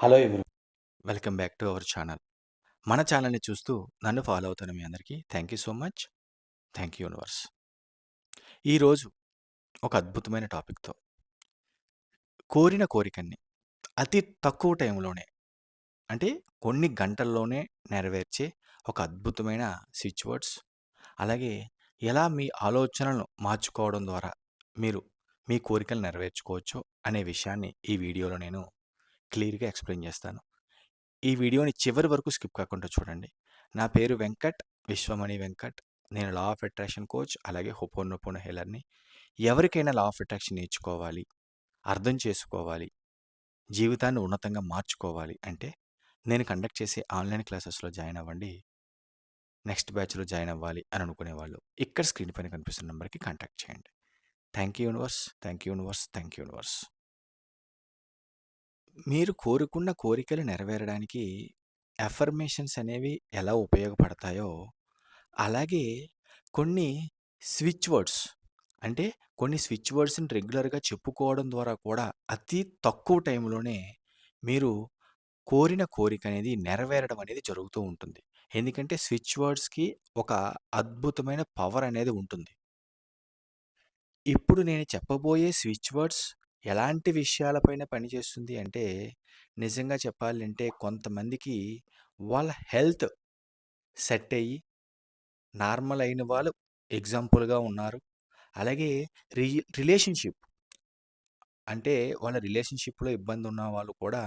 Hello ఎవరు welcome back to our channel. మన ఛానల్‌ని చూస్తూ నన్ను ఫాలో అవుతున్న మీ అందరికీ thank you so much. Thank you universe. ఈరోజు ఒక అద్భుతమైన టాపిక్‌తో కోరిన కోరికని అతి తక్కువ టైంలోనే అంటే కొన్ని గంటల్లోనే నెరవేర్చే ఒక అద్భుతమైన స్విచ్ వర్డ్స్, అలాగే ఎలా మీ ఆలోచనలను మార్చుకోవడం ద్వారా మీరు మీ కోరికలు నెరవేర్చుకోవచ్చో అనే విషయాన్ని ఈ వీడియోలో నేను క్లియర్‌గా ఎక్స్‌ప్లెయిన్ చేస్తాను. ఈ వీడియోని చివరి వరకు స్కిప్ కాకుండా చూడండి. నా పేరు వెంకట్, విశ్వమణి వెంకట్. నేను లా ఆఫ్ అట్రాక్షన్ కోచ్, అలాగే హోపోనోపోనో హీలర్‌ని. ఎవరికైనా లా ఆఫ్ అట్రాక్షన్ నేర్చుకోవాలి, అర్థం చేసుకోవాలి, జీవితాన్ని ఉన్నతంగా మార్చుకోవాలి అంటే నేను కండక్ట్ చేసే ఆన్‌లైన్ క్లాసెస్‌లో జాయిన్ అవ్వండి. నెక్స్ట్ బ్యాచ్‌లో జాయిన్ అవ్వాలి అని అనుకునేవాళ్ళు ఇక్కడ స్క్రీన్ పైన కనిపిస్తున్న నంబర్‌కి కాంటాక్ట్ చేయండి. Thank you universe. Thank you universe. Thank you universe. మీరు కోరుకున్న కోరికలు నెరవేరడానికి అఫర్మేషన్స్ అనేవి ఎలా ఉపయోగపడతాయో, అలాగే కొన్ని స్విచ్ వర్డ్స్ అంటే కొన్ని స్విచ్ వర్డ్స్‌ని రెగ్యులర్‌గా చెప్పుకోవడం ద్వారా కూడా అతి తక్కువ టైంలోనే మీరు కోరిన కోరిక అనేది నెరవేరడం అనేది జరుగుతూ ఉంటుంది. ఎందుకంటే స్విచ్ వర్డ్స్‌కి ఒక అద్భుతమైన పవర్ అనేది ఉంటుంది. ఇప్పుడు నేను చెప్పబోయే స్విచ్ వర్డ్స్ ఎలాంటి విషయాలపైన పనిచేస్తుంది అంటే, నిజంగా చెప్పాలంటే కొంతమందికి వాళ్ళ హెల్త్ సెట్ అయ్యి, నార్మల్ అయిన వాళ్ళు ఎగ్జాంపుల్‌గా ఉన్నారు. అలాగే రి రిలేషన్‌షిప్ అంటే వాళ్ళ రిలేషన్‌షిప్‌లో ఇబ్బందున్న వాళ్ళు కూడా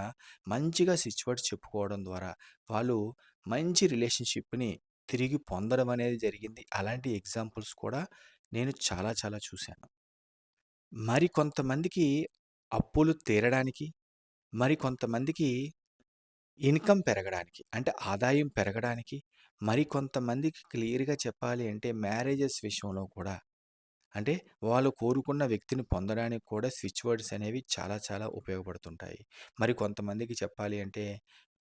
మంచిగా స్విచ్ వర్డ్స్ చెప్పుకోవడం ద్వారా, వాళ్ళు మంచి రిలేషన్‌షిప్‌ని తిరిగి పొందడం అనేది జరిగింది. అలాంటి ఎగ్జాంపుల్స్ కూడా నేను చాలా చాలా చూశాను. మరికొంతమందికి అప్పులు తీరడానికి, మరికొంతమందికి ఇన్‌కమ్ పెరగడానికి, అంటే ఆదాయం పెరగడానికి, మరికొంతమందికి క్లియర్‌గా చెప్పాలి అంటే మ్యారేజెస్ విషయంలో కూడా, అంటే వాళ్ళు కోరుకున్న వ్యక్తిని పొందడానికి కూడా స్విచ్ వర్డ్స్ అనేవి చాలా చాలా ఉపయోగపడుతుంటాయి. మరికొంతమందికి చెప్పాలి అంటే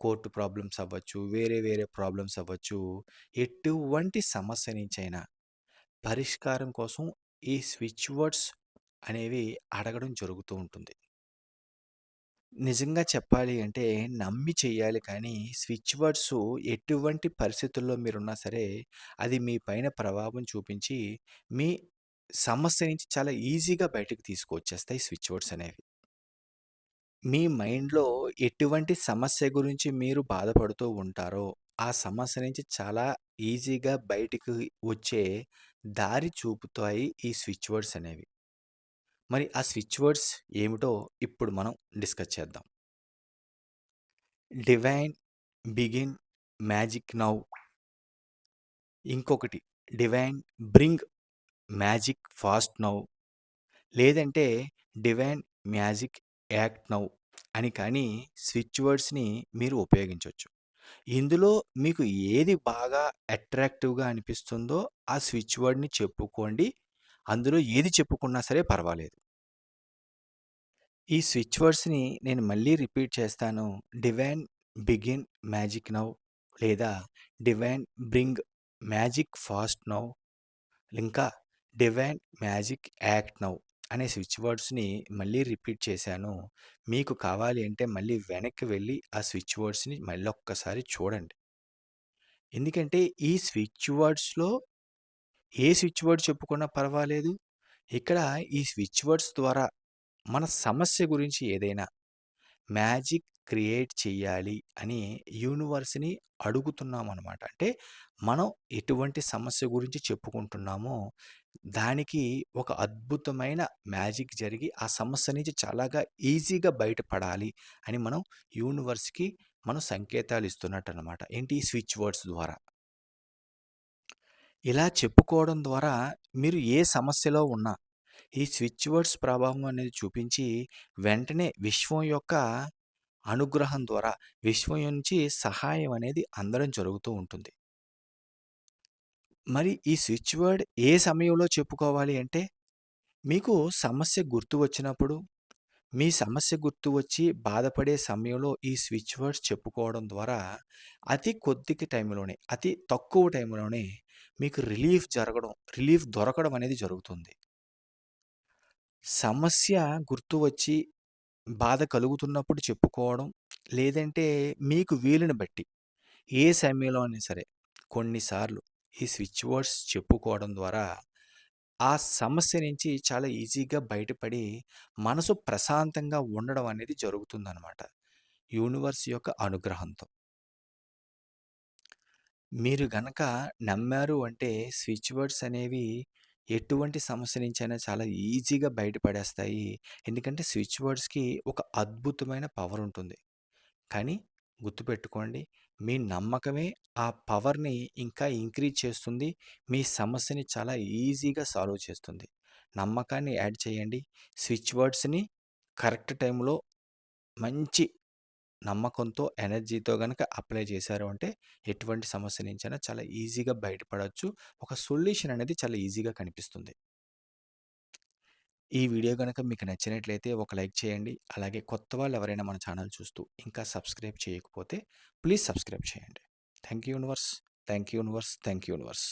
కోర్ట్ ప్రాబ్లమ్స్ అవ్వచ్చు, వేరే వేరే ప్రాబ్లమ్స్ అవ్వచ్చు. ఎటువంటి సమస్య నుంచైనా పరిష్కారం కోసం ఈ స్విచ్ వర్డ్స్ అనేవి అడగడం జరుగుతూ ఉంటుంది. నిజంగా చెప్పాలి అంటే నమ్మి చెయ్యాలి కానీ స్విచ్ వర్డ్స్ ఎటువంటి పరిస్థితుల్లో మీరున్నా సరే అది మీ పైన ప్రభావం చూపించి మీ సమస్య నుంచి చాలా ఈజీగా బయటకు తీసుకొచ్చేస్తాయి స్విచ్ వర్డ్స్ అనేవి. మీ మైండ్‌లో ఎటువంటి సమస్య గురించి మీరు బాధపడుతూ ఉంటారో, ఆ సమస్య నుంచి చాలా ఈజీగా బయటికి వచ్చే దారి చూపుతాయి ఈ స్విచ్ వర్డ్స్ అనేవి. మరి ఆ స్విచ్ వర్డ్స్ ఏమిటో ఇప్పుడు మనం డిస్కస్ చేద్దాం. Divine, begin, magic now. ఇంకొకటి divine, bring, magic fast now. లేదంటే డివైన్, మ్యాజిక్, యాక్ట్ నౌ అని కానీ స్విచ్ వర్డ్స్‌ని మీరు ఉపయోగించొచ్చు. ఇందులో మీకు ఏది బాగా అట్రాక్టివ్‌గా అనిపిస్తుందో ఆ స్విచ్ వర్డ్‌ని చెప్పుకోండి. అందులో ఏది చెప్పుకున్నా సరే పర్వాలేదు. ఈ స్విచ్ వర్డ్స్‌ని నేను మళ్ళీ రిపీట్ చేస్తాను. డివైన్, బిగిన్, మ్యాజిక్ నౌ లేదా divine, bring, magic fast now ఇంకా డివైన్, మ్యాజిక్, యాక్ట్ నౌ అనే స్విచ్ వర్డ్స్‌ని మళ్ళీ రిపీట్ చేశాను. మీకు కావాలి అంటే మళ్ళీ వెనక్కి వెళ్ళి ఆ స్విచ్ వర్డ్స్‌ని మళ్ళొక్కసారి చూడండి. ఎందుకంటే ఈ స్విచ్ వర్డ్స్‌లో ఏ స్విచ్ వర్డ్ చెప్పుకున్నా పర్వాలేదు. ఇక్కడ ఈ స్విచ్ వర్డ్స్ ద్వారా మన సమస్య గురించి ఏదైనా మ్యాజిక్ క్రియేట్ చెయ్యాలి అని యూనివర్స్‌ని అడుగుతున్నామనమాట. అంటే మనం ఎటువంటి సమస్య గురించి చెప్పుకుంటున్నామో, దానికి ఒక అద్భుతమైన మ్యాజిక్ జరిగి, ఆ సమస్య నుంచి చాలాగా ఈజీగా బయటపడాలి అని మనం యూనివర్స్‌కి మనం సంకేతాలు ఇస్తున్నట్టనమాట. ఏంటి? స్విచ్ వర్డ్స్ ద్వారా. ఇలా చెప్పుకోవడం ద్వారా మీరు ఏ సమస్యలో ఉన్నా, ఈ స్విచ్ వర్డ్స్ ప్రభావం అనేది చూపించి, వెంటనే విశ్వం యొక్క అనుగ్రహం ద్వారా విశ్వం నుంచి సహాయం అనేది అందడం జరుగుతూ ఉంటుంది. మరి ఈ స్విచ్ వర్డ్ ఏ సమయంలో చెప్పుకోవాలి అంటే, మీకు సమస్య గుర్తు వచ్చినప్పుడు, మీ సమస్య గుర్తు వచ్చి బాధపడే సమయంలో ఈ స్విచ్ వర్డ్స్ చెప్పుకోవడం ద్వారా అతి కొద్దిగా టైంలోనే, అతి తక్కువ టైంలోనే మీకు రిలీఫ్ దొరకడం అనేది జరుగుతుంది. సమస్య గుర్తు వచ్చి బాధ కలుగుతున్నప్పుడు చెప్పుకోవడం, లేదంటే మీకు వీలుని బట్టి ఏ సమయంలో అయినా సరే కొన్నిసార్లు ఈ స్విచ్ వర్డ్స్ చెప్పుకోవడం ద్వారా ఆ సమస్య నుంచి చాలా ఈజీగా బయటపడి మనసు ప్రశాంతంగా ఉండడం అనేది జరుగుతుందనమాట. యూనివర్స్ యొక్క అనుగ్రహంతో. మీరు గనక నమ్మారు అంటే స్విచ్ వర్డ్స్ అనేవి ఎటువంటి సమస్య నుంచైనా చాలా ఈజీగా బయటపడేస్తాయి. ఎందుకంటే స్విచ్ వర్డ్స్‌కి ఒక అద్భుతమైన పవర్ ఉంటుంది. కానీ గుర్తుపెట్టుకోండి, మీ నమ్మకమే ఆ పవర్‌ని ఇంకా ఇంక్రీజ్ చేస్తుంది. మీ సమస్యని చాలా ఈజీగా సాల్వ్ చేస్తుంది. నమ్మకాన్ని యాడ్ చేయండి. స్విచ్ వర్డ్స్‌ని కరెక్ట్ టైంలో మంచి నమ్మకంతో, ఎనర్జీతో గనక అప్లై చేశారు అంటే, ఎటువంటి సమస్య నుంచైనా చాలా ఈజీగా బయటపడొచ్చు. ఒక సొల్యూషన్ అనేది చాలా ఈజీగా కనిపిస్తుంది. ఈ వీడియో గనక మీకు నచ్చినట్లయితే ఒక లైక్ చేయండి. అలాగే కొత్త వాళ్ళు ఎవరైనా మన ఛానల్ చూస్తూ ఇంకా సబ్స్క్రైబ్ చేయకపోతే ప్లీజ్ సబ్స్క్రైబ్ చేయండి. Thank you universe. Thank you universe. Thank you universe.